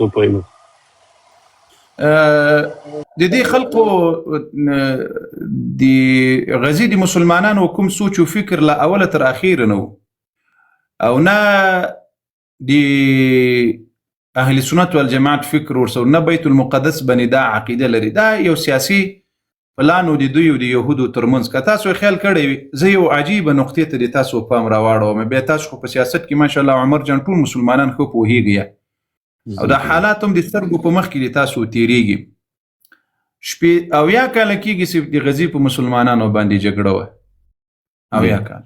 وپوهېږو. د دې خلقو د غزي د مسلمانانو کوم سوچ او فکر له اوله تر اخیره نه او نه د اهل سنت والجماعت فکر ورسره نه بیت المقدس باندې دا عقیده لري. دا یو سیاسي پلانو د دوی او د يهودو ترمنځ که تاسو خیال کړی زه یو عجیبه نقطې ته د تاسو پام راواړوم. بیا تاسو خو په سیاست کې ماشاءالله عمر جان ټول مسلمانان خو پوهیږي او دا حالات هم د سترګو په مخ کې د تاسو تیریږي. شپې او یا کال کېږي چې د غزي په مسلمانانو باندې جګړه وه او یا کال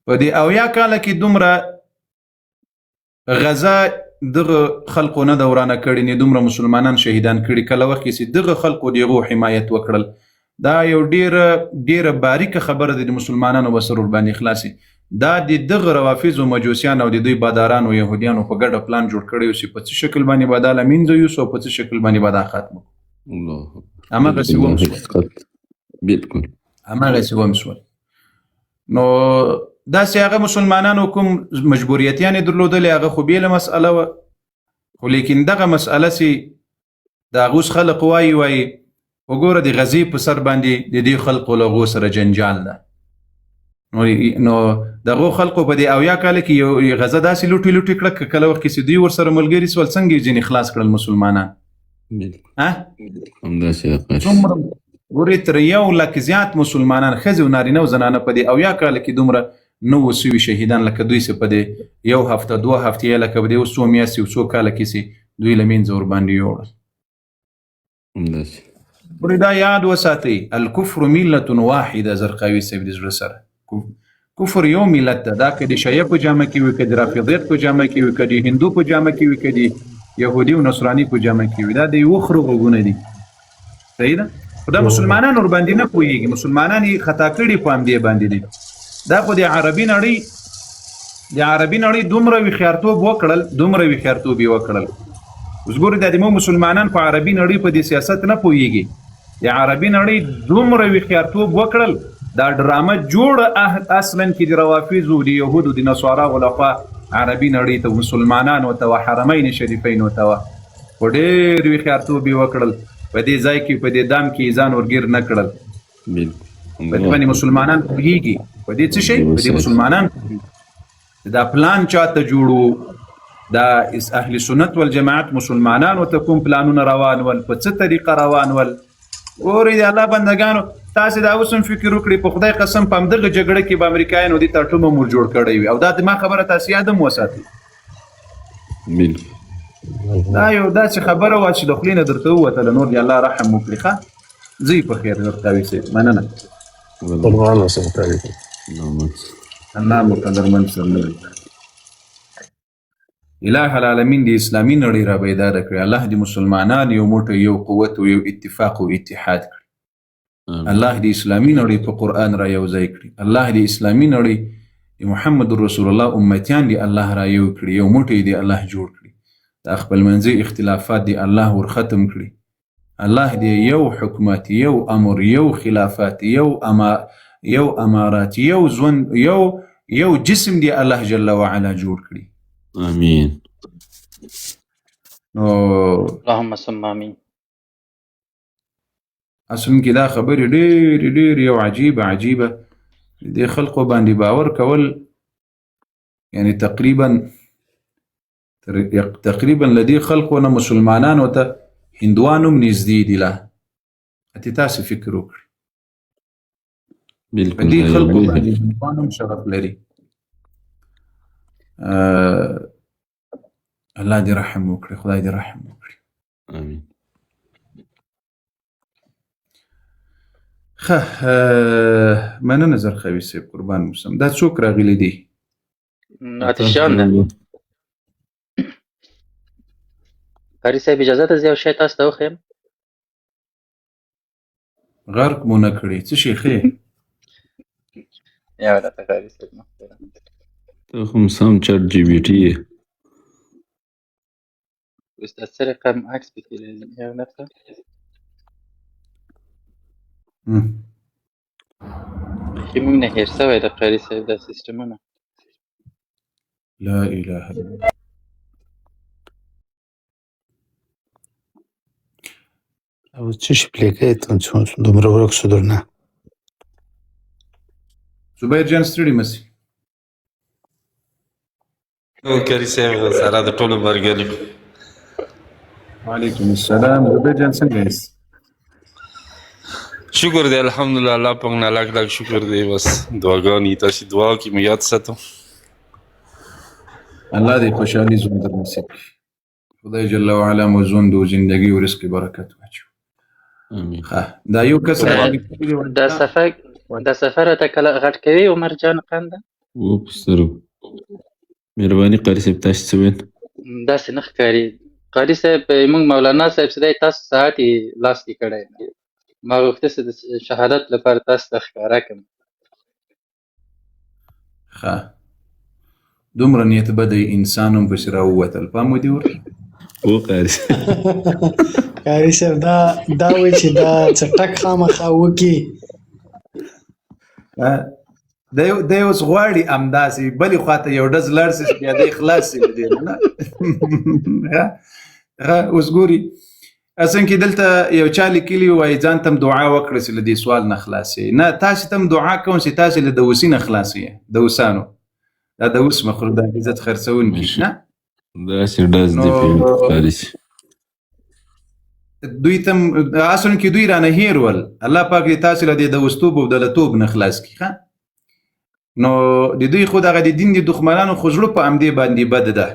په دې او یا کال کې دومره غزا دغه خلقو نه دورانه کړي نه دومره مسلمانان شهیدان کړي. کله وخت چې دغه خلقو دغه حمایت وکړل دا یو ډیره باریکه خبره ده د مسلمانانو بسر باندې خلاصي. دا د دغه روافض او مجوسیان او د دوی باداران او يهوديان په ګډه پلان جوړ کړی او چې په څه شکل باندې بداله مینځو یو سو په څه شکل باندې بدا ختم. الله اما غسوم بالکل اما غسوم سو نو دا چې هغه مسلمانانو کوم مجبوریتیان درلودل هغه خو بیله مسأله و خو لیکن دغه مسأله سي دا غوس خلق وای وګوره د غزي په سر باندې د دې خلقو له غو سره جنجال ده. نو دغه خلقو په دې او یا کال کې یو غزا داسې لوټي کړه کله وخت چې دوی ور سره ملګری سول څنګه ځینې خلاص کړل مسلمانان. ها همداسې څومره ګورې تر 1 لک زیات مسلمانان ښځې او نارینه او زنانه په دې او یا کال کې دومره نو وسوي شهیدان لکه دوی سه په دې یو هفته دوه هفتې لکه په دې وسو میاسي وسو کال کې سي دوی لمن زور باندې یوړل. همداسې ګورې دا یاد وساتئ الکفر ملت واحده زرقاوي صاحب د زړه سره کفر یو ملت ده. دا که د شیعه په جامه کې وي که د رافضیت په جامه کې وي که د هندو په جامه کې وي که د یهودي او نصراني په جامه کې وي دا د یو خرو غوږونه دي. صحیح ده خو دا مسلمانان ور باندې نه پوهېږي. مسلمانان یې خطا کړي په همدې باندې دي. دا خو د عربي نړۍ دومره ویښیارتوب وکړل اوس ګورې دا د مسلمانان په عربي نړۍ په دې سیاست نه پوهېږي. د عربي نړۍ دومره ویښیارتوب وکړل دا ډرامه جوړه اصلا کې د روافض او د يهودو د نصارا غلفا عربي نړۍ ته مسلمانانو ته حرمین شریفین ته ډېر ویښیارتوب وکړل. په دې ځای کې په دې دام کې ځان ورګیر نه کړل. په دې باندې مسلمانان پوهېږي په دې څه شي په دې مسلمانان دا پلان چاته جوړو دا اهل سنت والجماعت مسلمانانو ته کوم پلانونه روان ول په څه طریقه روان ول. اوري د الله بندگانو تاسو دا اوسم فکر وکړئ په خدای قسم په دغه جګړه کې به امریکایانو د ترټومه مور جوړ کړی وي او دا د ما خبره تاسو یادم وساتئ. دا یو داسې خبره وه چې د خولې نه درته ووتله نور د الله رحم وکړي. ښه ځئ په خیر زرقاوي صاحب مننه. قربان اوسم تاریخ الله مو قدرمن سره اله العالمین د اسلامي نړۍ را بیداره کړي. الله د مسلمانانو یو موټی یو قوت او یو اتفاق او اتحاد کړي. الله د اسلامي نړۍ په قرآن را یو ځای کړي. الله د اسلامي نړۍ د محمد رسول الله امتیان دی الله را یو کړي. یو موټی دی الله جوړ کړي. د خپل منځي اختلافات دی الله ور ختم کړي. الله دی یو حکومت یو امر یو خلافات یو امارات یو ځوند یو جسم دی الله جل وعلا جوړ کړي. امين اللهم صل امين. اصلا کې دا خبرې ډېر یو عجیبه د خلقو باندې باور کول یعنی تقریبا لدی خلقونه مسلمانانو ته هندوانو نږدې دي. لا اته تاسو فکر وکړئ بالکل دې خلقو باندې هندوانو شرف لري. الله دې رحم وکړي. خدای دې رحم وکړي. امين. مننه زرخاوي صاحب قربان موسم. دا څوک راغلي دي؟ آتشجان ده. قاری صاحب اجازه ده زه یو شی تاسو ته وښیم. غرق مو نه کړي څه شي ښې یا ولته قاری صاحب محترم ته هم سم چټ جی بی ټي استاد سره رقم عکس پکې لري یو نقطه چې موږ نه هېر سوی د قاری صاحب دا سیسټمونه. لا اله الا الله. او څه شي پلی کوي ته دومره ورک شو درنه زبیر جان ستړي مسي کری صاحب سره د ټولو مرګلي وعلیکم السلام زبیر جان څنګه یاست شکر دی الحمدلله الله پاک نه لاک لاک شکر دی بس دعاګانې تاسو دعا کې مې یاد ساتو الله دې خوشحالي ژوند در نصیب کړي خدای جل وعلا مو ژوند او زندگی او رزق برکت واچو آمین دا یو کس دا سفر ته کله غټ کوي عمر جان قنده و پسترو مهرباني قاری صاحب تاسو څه ویل داسې نه ښکاري قاري صاحب موږ مولانا صاحب سره تاسو ساعت یې لاس کې کړی ما غوښته چې د شهادت لپاره تاسو ته ښکاره کړم دومره نیت بده انسان هم پسې راووتل پام ودې ور و قاری صاحب قاری صاحب دا وایي چې دا څټک خامخا وکړي دی اوس غواړي همداسې بلې خواته یو ډز لاړ شي بیا دی خلاص شي له دې نه اوس ګوري اصلا کې دلته یو چا لیکلي وایي ځان ته دعا وکړه چې له دې سوال نه خلاصې نه تاسو ته دعا کوم چې تاسو له دوسي نه خلاصې دوسانو دا دوس مخلوق د عزت خرڅونکي نه داسې ډز دی قاری صاحب دوی تم اصلا کې دوی رانه هیرول الله پاک دې تاسو له دې دوستوب او دلتوب نه خلاص کړي نو د دوی خو دغه د دین د دښمنانو خو زړه په امدې باندې بد ده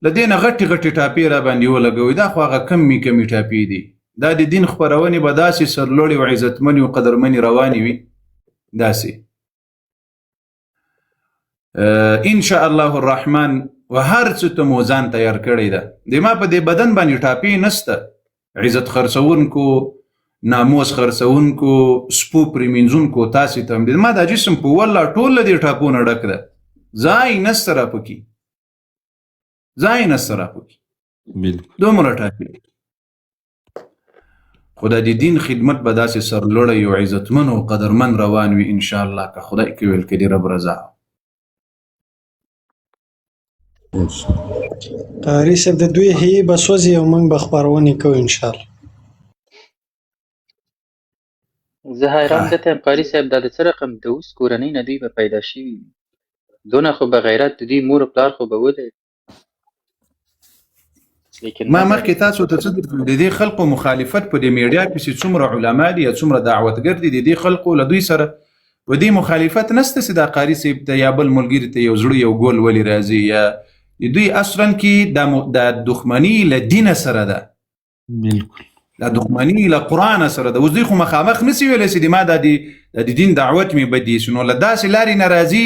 له دې نه غټې غټې ټاپې را باندې ولګوي دا خو هغه کمې ټاپې دي دا د دین خپرونې به داسې سرلوړې او عزتمنې او قدرمنې روانې وي داسې ان شاء الله الرحمن و هر څه ته مو ځان تیار کړی ده د ما په دې بدن باندې ټاپې نسته عزت خرڅونکو ناموس خرڅونکو سپو پریمینځونکو تاسې ته هم ما دا جسم په والله ټول له دې ټاپو نه ډک ده ځای نسته راپکې دومره ټاپې خو د دین خدمت به داسې سرلوړی او عزتمن او قدرمن روان وي ان شاء الله که خدای کې ویل کړي رب رضا قاری صاحب د دوی هي بسوځي او موږ به خبرونه کوو ان شاء الله زه حیران کتم قاري صاحب دا د څه رقم د اوس کورنۍ نه دوی به پیدا شوي دونه خو به غیرت د دوی مور و پلار خو به ولې ما مخکې تاسو ته څه د دې خلقو مخالفت په دې میډیا کې چې څومره علما دي یا څومره دعوتګر دي د دې خلقو له دوی سره په دې مخالفت نشته چې دا قاري صاحب ته یا بل ملګري ته یو زړه یو ګول ولې راځي یا دوی اصلا کې د دښمنۍ له دین سره ده بالکل دا دښمنۍ له قرآن سره ده اوس دوی خو مخامخ نسی ویلی چې ما د دین دعوت مې بدي شي نو له داسې لارې نه راځي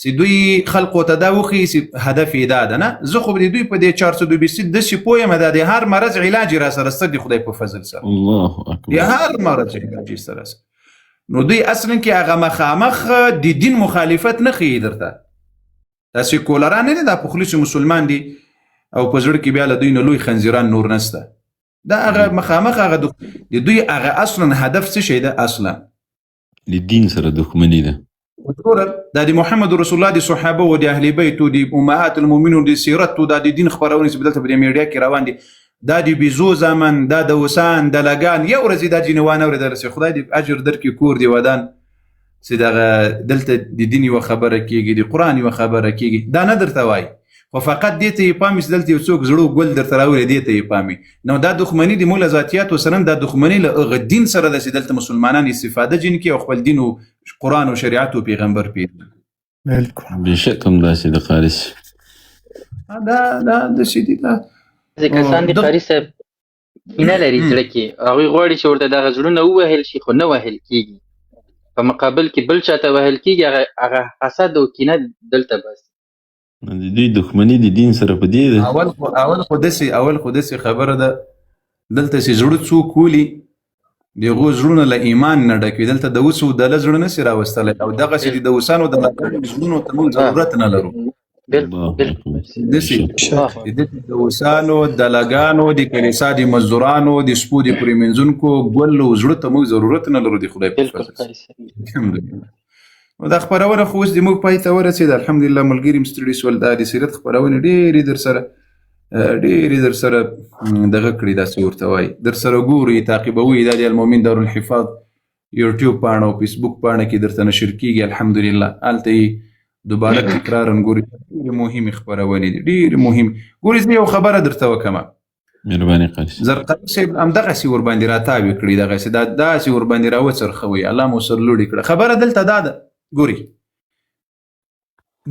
چې دوی خلقو ته دا وښیي چې هدف یې دا ده نه زه خو د دوی په دې 420 داسې پوه یم دا د هر مرض علاج را سره شته د خدای په فضل سره الله اکبر د هر مرض علاج سره نو دوی اصلا کې هغه مخامخ د دین مخالفت نه ښیي درته داسې کولران نه دي دا پخلیس مسلمان دي او په زړه کې بیا له دوی نه لوی خنزیران نور نسته دا هغه مخامخ هغه د دوی هغه اصلا هدف څه شی ده اصلا د دین سره دښمني ده دا د محمد رسول الله د صحابه او د اهل بیت او د امهات المؤمنین د سیرت او د دین خبرونه چې بدلته په میډیا کې روان دي دا د بیزو زمن دا د وسان د لګان یو ورځ د جنوان اوریدل سي خدای دې اجر درکې کور دی ودان چې دغه دلته د دین یو خبره کیږي د قران یو خبره کیږي دا نه درته وای خو فقط دې ته پامې دلته یو څوک زړو ګل درته راوړي دې ته پامې نو دا دښمنی د مولا ذاتیات سره دا دښمنی له دین سره د دلته مسلمانان استفاده جن کې او خپل دین او قران او شریعت او پیغمبر پیژني بالکل بشک هم داسې د قاری دا د شدي دا ځکه سان دي قاری صاحب نه لري ځکه کې هغه غوړي چې ورته دغه زړونه وهل شي خو نه وهل کیږي په مقابل کې بل چاته وهل کیږي هغه حسد او کینه دلته بس د دوی دښمني د دین سره په دې ده اول خو داسې خبره ده دلته چې زړه څوک ولي دغه زړونه له ایمان نه ډکوي دلته د اوسو د زړه نه سي راوستلی او دغه چې د اوسانو د زړونو ته موږ ضرورت نه لرو د اوسانو د لګانو د کلیسا د مزدورانو د سپو د پریمنځونکو ګل او زړه ته موږ ضرورت نه لرو د خدای په فضل الحمدلله دا خبرونه خو اوس د موږ پای ته ورسېده الحمدلله ملګري مستړي سول دا د سیرت خبرونه ډېرې در سره ډېرې در سره دغه کړي داسې ورته وایي در سره ګوري تعقیبوي دا د المؤمن دارالحفاظ یوټیوب پاڼه او فیسبوک پاڼه کې درته نشر کېږي الحمدلله هلته یې دوباره تکرارا ګوري ډېرې مهمې خپرونې دي ډېرې مهم ګوري زه یو خبره درته وکړمه مهرباني قاری صاحب زرقري صاحب همدغسې ورباندې راتاوې کړي دغسې داسې ورباندې راوڅرخوئ الله مو سر لوړې کړه خبره دلته دا ده ګوري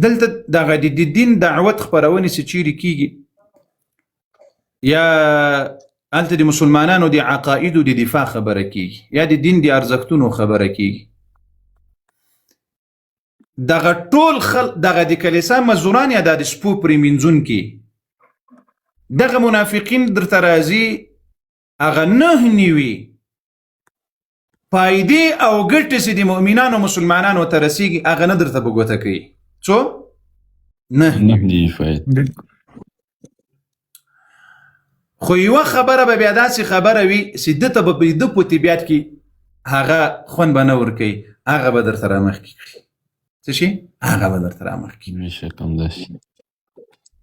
دلته دغه د دین دعوت خپرونې چې چیرې کېږي یا هلته د مسلمانانو د عقایدو د دفاع خبره کېږي یا د دین د ارزښتونو خبره کېږي دغه ټول دغه د کلیسا مزدوران یا د سپو پرې مینځونکي دغه منافقین درته راځي هغه 9 نیوي فایدې او ګټې چې د مؤمنانو مسلمانانو ته رسیږي هغه نه درته په ګوته کوي څو 9 نهدي فاید خو یوه خبره به بیا داسې خبره وي چې ده ته به په ده په طبیعت کې هغه خوند به نه ورکوي هغه به درته رامخکې کړي څه شي هغه به درته رامخکې بېشک همداسې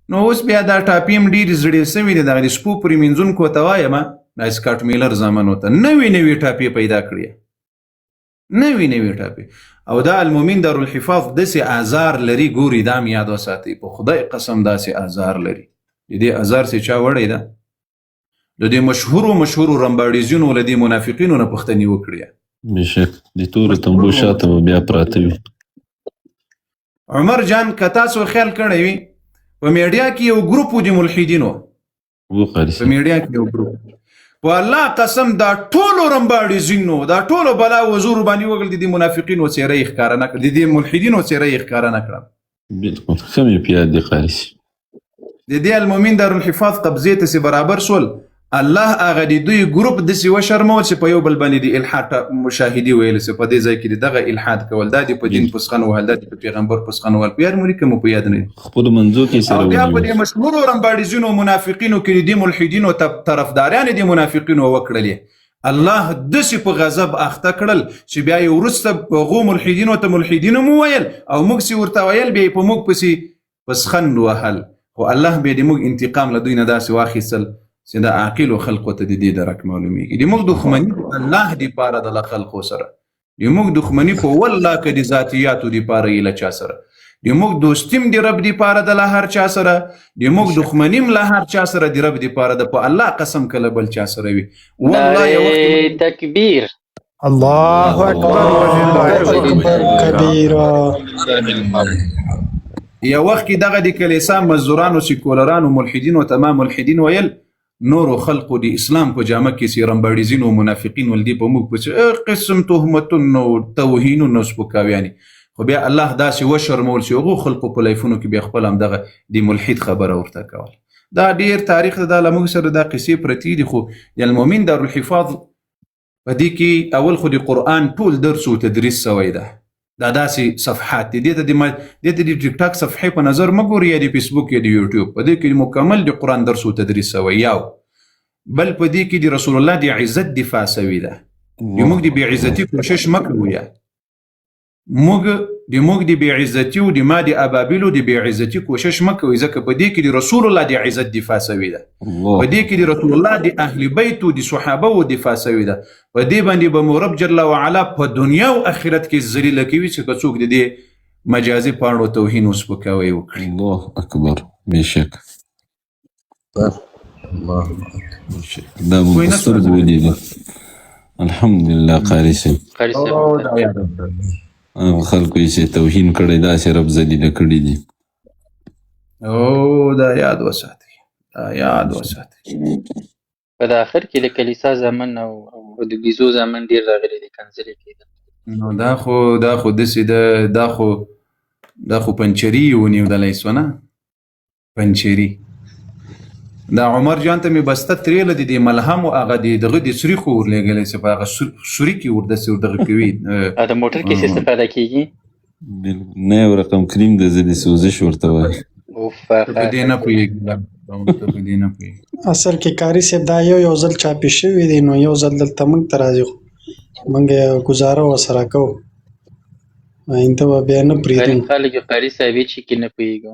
نو اوس بیا دا ټاپي هم ډېرې زړې سوي دي دغه د سپو پرې مینځونکو ته وایم دا سکاټ میلر زامنو ته نوې ټاپې پیدا کړي نوې ټاپې او دا المؤمن دارالحفاظ داسې آزار لري ګوري دا م یاد وساتئ په خدای قسم داسې آزار لري د دې آزار چې چا وړی ده د دې مشهورو رمباړیزینو له دې منافقینو نه پوښتنې وکړي بېشک د تورو تنبو شاته به بیا پراته وي عمر جان که تاسو خیال کړی وي په میډیا کې یو ګروپ و د ملحدینو و قاری په صاحب میډیا کې یو ګروپ په الله قسم دا ټولو رمباړیزینو دا ټولو بلا وزور باندې وګل د منافقینو څېره یې ښکاره نه کړه د ملحدینو څېره یې ښکاره نه کړه بالکل ښه مې په یاد دی قاری صاحب د دې المؤمن دارالحفاظ قبضې ته چې برابر شول الله هغه د دوی ګروپ داسې وشرمول چې په یو بل باندې د الحاد مشاهدي ویل چې په دې ځای کې دغه الحاد کول دا د په دین پسخن وهل دا د پیغمبر پسخن وهل په یار مونږ کې مو په یاد نه خپلو منځو کې سره او بیا په ونیول دې مشهورو رمباړیزینو منافقینو کې د ملحدینو طرفداران د منافقینو وکړلې الله داسې په غضب اخته کړل چې بیا یې وروسته هغو ملحدینو ته ملحدینو مو ویل او موږ چې ورته ویل بیا یې په موږ پسې پسخن وهل خو الله بیا د موږ انتقام له دوی نه داسې واخیستل چې د عاقلو خلقو ته د دې درک معلومیږي د موږ دښمني الله دپاره د له خلقو سره د موږ دښمني په والله که د ذاتیاتو دپاره یې له چا سره د موږ دوستیم د رب دپاره د له هر چا سره د موږ دښمنیم له هر چا سره د رب دپاره د په الله قسم که له بل چا سره وي والله یو وخت تکبیر الله اکبر کبیره یو وخت کې دغه د کلیسا مزدورانو سیکولرانو ملحدینو تمام ملحدین ویل نورو خلقو د اسلام په جامه کې چې رمباړیزینو منافقین ول دي په موږ پسې قسم تهمتونه او توهینونه سپکاویانې خو بیا الله داسې وشرمول چې هغو خلقو په لایفونو کې بیا خپل همدغه د ملحد خبره ورته کول دا ډېر تاریخ دا له موږ سره دا قصې پرتې دي خو د المؤمن دارالحفاظ په دې کې اول خو د قرآن ټول درس و تدریس سوی ده دا داسې صفحات دي دې ته د ټیک ټاک صفحې په نظر مه ګورئ یا د فیسبوک یا د یوټیوب په دې کې مکمل د قرآن درس و تدریس سوی یو بل په دې کې د رسول الله د عزت دفاع سوی ده د موږ د بې عزتي کوشش مه کوو یا موږ د بې عزتي او د ما د ابابیلو د بې عزتي کوشش مه کوئ ځکه په دې کې د رسول الله د عزت دفاع سوی ده په دې کې د رسول الله د اهل بیت او د صحابه دفاع سوی ده په دې باندې به مو رب جل وعلا په دنیا او آخرت کې ذلیله کوي چې که څوک د دې مجازي پاڼو توهین او سپکاوی وکړي الله اکبر بېشک الله اکبر دا مو په سترګو ولیدل الحمدلله قاري صاحب قاری صاحب هغه خلکو یې چې توهین کړی داسې رب ذلیله کړي دي او دا یاد وساتئ دا یاد وساتئ په د آخر کې د کلیسا زامن او د بیزو زامن ډېر راغلي دي کنځلې کېدل نو دا خو داسې ده دا خو پنچري ونیودلی سوه نه پنچري دا عمر جان ته مې بسته ترېله د دې ملهم او هغه دغه د سریخو ورلېږلی چې په هغه سوري کې ورداسې وردغه کوي د موټر کې څه استفاده کېږي نه یو رقم کریم د ضد سوزش ورته وایي په دې نه پوهېږي اصل کې قاری صاحب دا یو ځل چاپي شوي دي نو یو ځل دلته موږ ته راځي موږ یې ګزاره ورسره کوو آینده به بیا نه پرېږدو خلک قاری صاحب چې کې نه پوهېږو